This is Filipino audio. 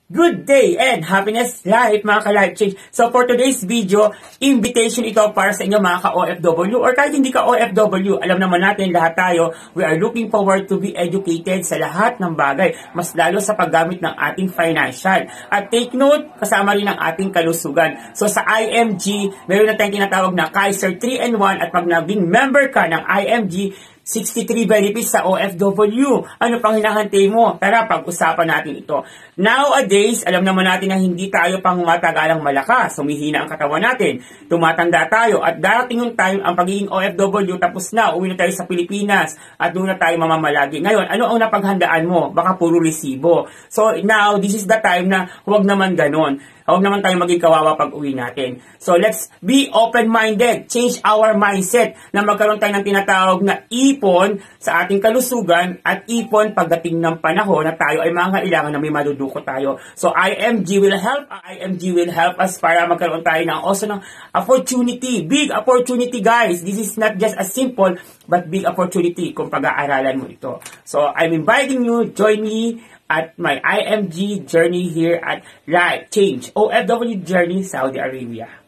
Good day and happiness life mga ka-life change. So for today's video, invitation ito para sa inyo mga ka-OFW or kahit hindi ka OFW. Alam naman natin lahat tayo, we are looking forward to be educated sa lahat ng bagay. Mas lalo sa paggamit ng ating financial. At take note, kasama rin ang ating kalusugan. So sa IMG, meron na tayong tinatawag na Kaiser 3-in-1 at pag naging member ka ng IMG, 63 benefits sa OFW. Ano pang hinahantay mo? Tara, pag-usapan natin ito. Nowadays, alam naman natin na hindi tayo pang matagalang malakas. Humihina ang katawan natin. Tumatanda tayo at darating yung time ang pagiging OFW tapos na, uwi na tayo sa Pilipinas at doon na tayo mamamalagi. Ngayon, ano ang napaghandaan mo? Baka puro resibo. So now, this is the time na huwag naman ganon. Huwag naman tayo maging kawawa pag uwi natin. So let's be open-minded. Change our mindset na magkaroon tayo ng tinatawag na ipon sa ating kalusugan at ipon pagdating ng panahon na tayo ay mangailangan na may maduduko tayo. So IMG will help. IMG will help us para magkaroon tayo ng also ng opportunity. Big opportunity, guys. This is not just a simple but big opportunity kung pag-aaralan mo ito. So I'm inviting you, join me at my IMG journey here at Life Change OFW Journey Saudi Arabia.